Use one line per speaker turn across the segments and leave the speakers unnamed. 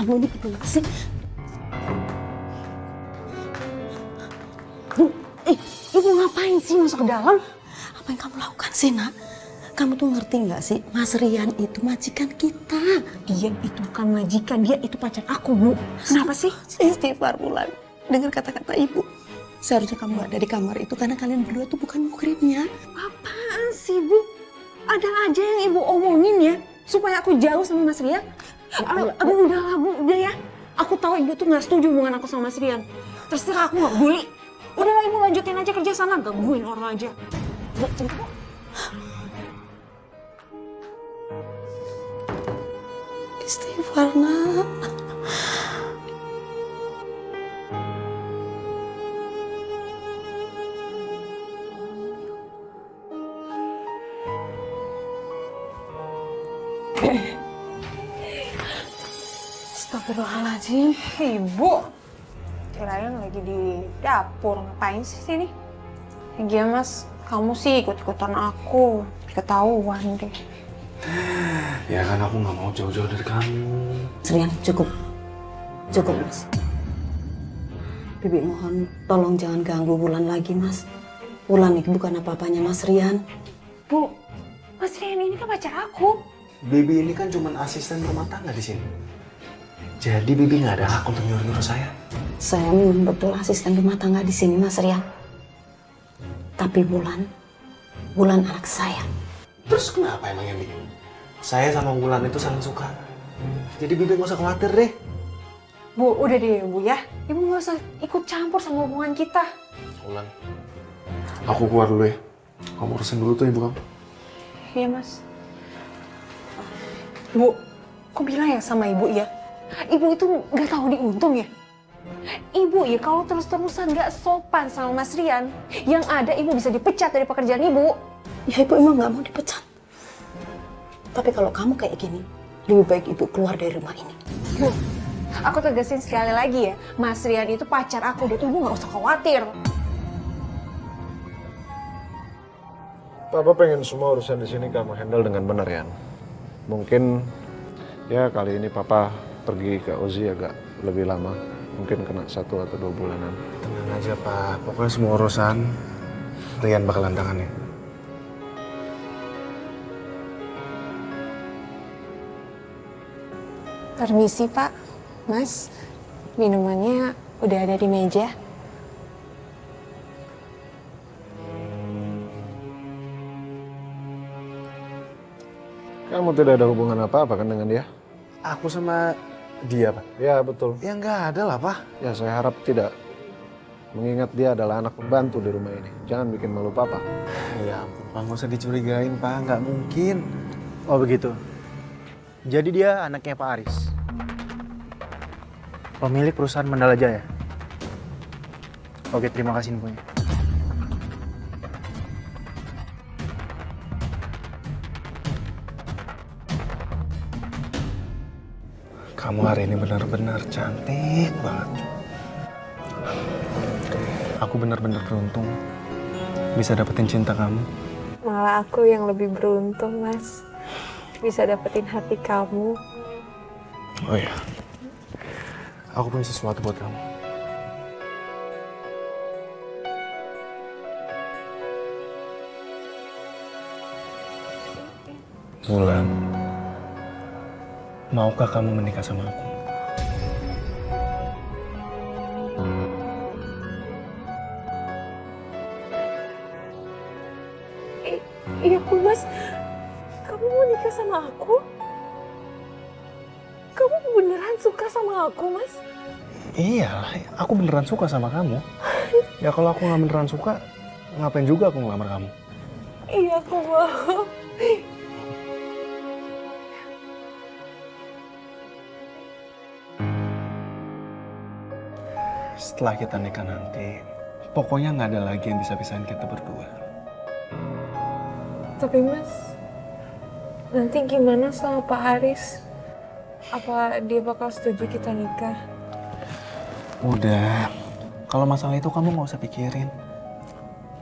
Kamu ini gimana sih? Ibu ngapain sih masuk ke dalam? Apa yang kamu lakukan sih, Nak? Kamu tuh ngerti nggak sih, Mas Rian itu majikan kita.
Dia itu bukan majikan, dia itu pacar aku, Bu. Kenapa sih?
Istighfar, Bulan. Dengar kata-kata ibu. Seharusnya kamu nggak ada di kamar itu karena kalian berdua tuh bukan muhrimnya.
Apaan sih, Bu? Ada aja yang ibu omongin ya, supaya aku jauh sama Mas Rian. Aduh, udahlah, Bu, udah ya. Aku tahu ibu tuh nggak setuju hubungan aku sama Mas Rian. Terserah, aku nggak bully. Udahlah, ibu lanjutin aja kerja sana, gangguin orang aja. Bu, coba, Bu.
Istighfar, Nak.
Astagfirullahaladzim, Ibu. Kirain lagi di dapur, ngapain sih sini? Iya, Mas, kamu sih ikut-ikutan aku. Ketahuan deh.
Ya kan aku nggak mau jauh-jauh dari kamu.
Rian, cukup. Cukup, Mas. Bibi mohon tolong jangan ganggu Bulan lagi, Mas. Bulan ini bukan apa-apanya Mas Rian.
Bu, Mas Rian ini kan pacar aku.
Bibi ini kan cuma asisten rumah tangga di sini. Jadi Bibi nggak ada hak untuk nyuruh-nyuruh saya.
Saya memang betul asisten rumah tangga di sini, Mas Rian. Tapi Bulan anak saya.
Terus kenapa emangnya Bibi? Saya sama Wulan itu saling suka. Jadi Bibi nggak usah khawatir deh.
Bu, udah deh, Bu ya. Ibu nggak usah ikut campur sama hubungan kita.
Wulan, aku keluar dulu ya. Kamu urusin dulu tuh ibu kamu.
Iya, Mas. Bu, kok bilang ya sama Ibu ya? Ibu itu nggak tahu diuntung ya? Ibu ya kalau terus-terusan nggak sopan sama Mas Rian, yang ada Ibu bisa dipecat dari pekerjaan Ibu.
Ya Ibu emang nggak mau dipecat. Tapi kalau kamu kayak gini, lebih baik Ibu keluar dari rumah ini.
Bu, aku tegasin sekali lagi ya, Mas Rian itu pacar aku dan Ibu nggak usah khawatir.
Papa pengen semua urusan di sini kamu handle dengan benar, Yan. Mungkin ya kali ini Papa pergi ke Ozi agak lebih lama. Mungkin kena 1 atau 2 bulanan.
Tenang aja Pak, pokoknya semua urusan Rian bakalan tangannya.
Permisi Pak, Mas, minumannya udah ada di meja.
Kamu tidak ada hubungan apa-apa kan dengan dia?
Aku sama dia Pak?
Ya betul.
Ya nggak ada lah Pak.
Ya saya harap tidak. Mengingat dia adalah anak pembantu di rumah ini. Jangan bikin malu Papa.
Ya ampun Pak, nggak usah dicurigain Pak, nggak mungkin.
Oh begitu. Jadi dia anaknya Pak Aris. Pemilik perusahaan Mandala Jaya. Oke, terima kasih infonya.
Kamu hari ini benar-benar cantik banget. Aku benar-benar beruntung bisa dapetin cinta kamu.
Malah aku yang lebih beruntung, Mas. Bisa dapetin hati kamu.
Oh iya, aku punya sesuatu buat kamu. Wulan, maukah kamu menikah sama aku?
Iya, Mas. Kamu mau nikah sama aku? Kamu beneran suka sama aku, Mas?
Iya, aku beneran suka sama kamu. Ya kalau aku nggak beneran suka, ngapain juga aku ngelamar kamu?
Iya, aku mau.
Setelah kita nikah nanti, pokoknya nggak ada lagi yang bisa pisahin kita berdua.
Tapi Mas, nanti gimana sama Pak Aris? Apa dia bakal setuju kita nikah?
Udah, kalau masalah itu kamu nggak usah pikirin.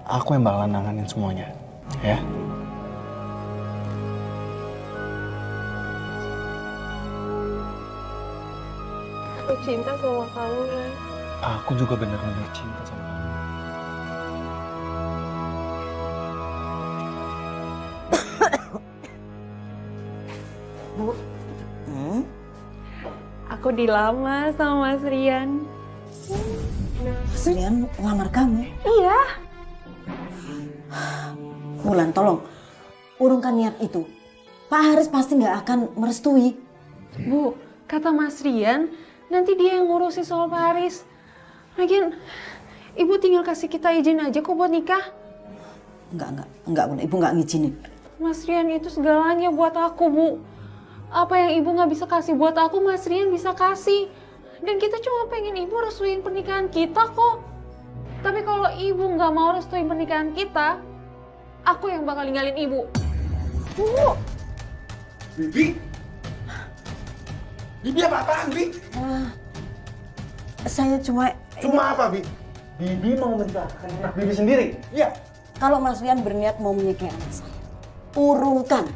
Aku yang bakalan nanganin semuanya, ya.
Aku cinta sama kamu, Nay.
Aku juga benar-benar cinta sama kamu.
Bu, aku dilamar sama Mas Rian.
Mas Rian ngelamar kamu?
Iya.
Wulan, tolong urungkan niat itu. Pak Haris pasti nggak akan merestui.
Bu, kata Mas Rian, nanti dia yang ngurusin soal Pak Haris. Lagian, Ibu tinggal kasih kita izin aja kok buat nikah.
Enggak, Bunda. Ibu nggak ngizinin.
Mas Rian itu segalanya buat aku, Bu. Apa yang Ibu nggak bisa kasih buat aku, Mas Rian bisa kasih. Dan kita cuma pengen Ibu restuin pernikahan kita kok. Tapi kalau Ibu nggak mau restuin pernikahan kita, aku yang bakal ninggalin Ibu. Bu!
Bibi? Bibi apa-apaan, Bi?
Saya cuma
Cuma apa, Bi? Bibi mau menikahkan anak Bibi sendiri? Iya.
kalau Mas Rian berniat mau menikahi anak saya, urungkan.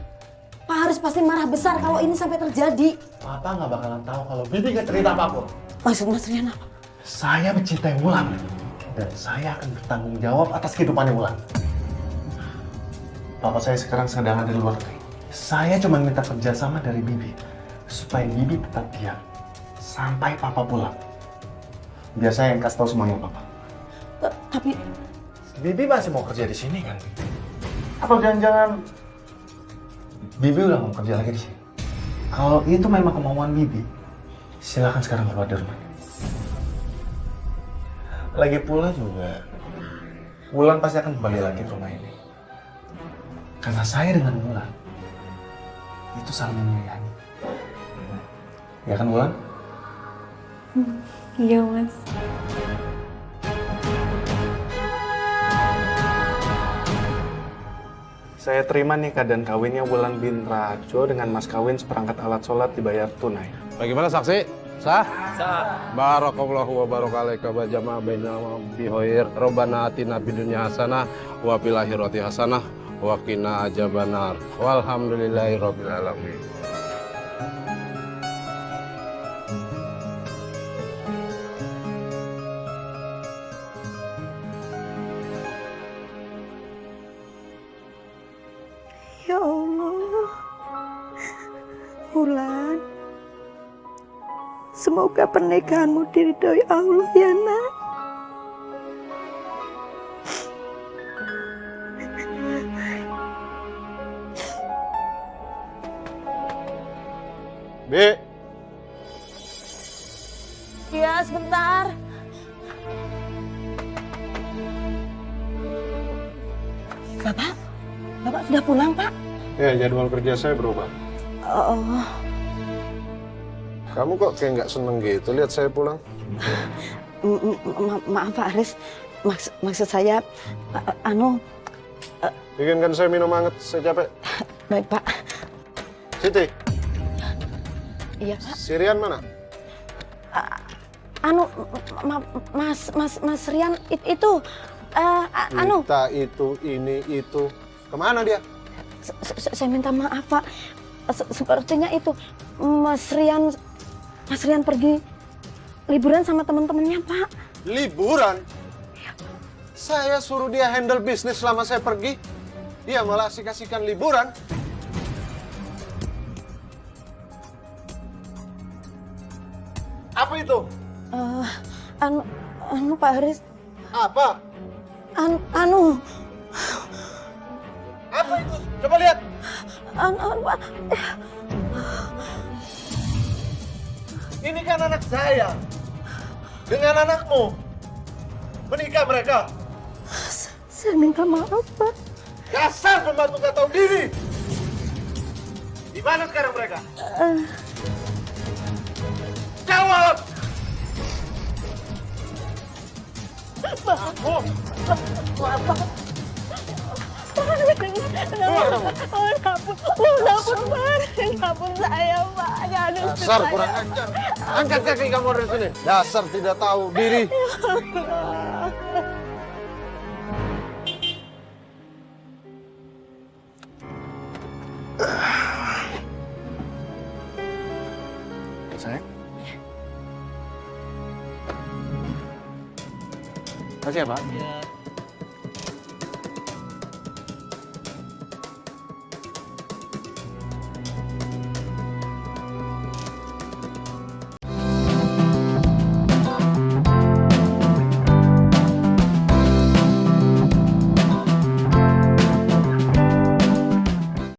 Pak Haris pasti marah besar kalau ini sampai terjadi.
Papa nggak bakalan tahu kalau Bibi nggak cerita apapun.
Maksud Mas Rian apa?
Saya mencintai Wulan. Dan saya akan bertanggung jawab atas kehidupannya Wulan. Papa saya sekarang sedang ada di luar negeri. Saya cuma minta kerjasama dari Bibi. Supaya Bibi tetap diam. Sampai Papa pulang. Biar saya yang kasih tahu semuanya Papa.
Tapi
Bibi masih mau kerja di sini kan? Atau jangan-jangan Bibi udah mau kerja lagi di sini? Kalau itu memang kemauan Bibi, silakan sekarang keluar dari rumah. Lagi pula juga, Wulan pasti akan kembali lagi ke rumah ini. Karena saya dengan Wulan itu saling menyayangi. Ya kan Wulan?
Iya, Mas.
Saya terima nikah dan kawinnya Wulan bin Rajo dengan mas kawin seperangkat alat sholat dibayar tunai.
Bagaimana saksi? Sah? Sah. Barakallahu wa barakalaika wa jama'a bainama bihoir. Robbana atina fid dunya hasanah wa fil akhirati hasanah wa qina adzabannar. Walhamdulillahi rabbil alamin.
ya Allah, Wulan, semoga pernikahanmu diridhoi Allah ya nak.
Bi,
Ya sebentar. Bapak sudah pulang Pak?
ya jadwal kerja saya berubah.
Oh,
Kamu kok kayak nggak seneng gitu lihat saya pulang?
maaf Pak Haris, maksud saya,
Bikinkan saya minum hangat, saya capek.
baik Pak.
Siti,
Iya Pak.
Sirian mana?
Mas Rian itu,
Minta itu, ini, itu. Kemana dia?
saya minta maaf Pak. Sepertinya itu Mas Rian pergi liburan sama teman-temannya Pak.
Liburan? Saya suruh dia handle bisnis selama saya pergi. Dia malah asik-asikan liburan. Apa itu?
Pak Haris,
Apa? Apa itu? Coba lihat.
Pak.
Ini kan anak saya. Dengan anakmu. Menikah mereka.
Saya minta maaf Pak.
Dasar pembantu gak tahu diri. Di mana sekarang mereka? Jawab! Dasar kurang ajar. Angkat kaki kamu dari sini. Dasar tidak tahu diri. Sayang,
Makasih ya, Pak.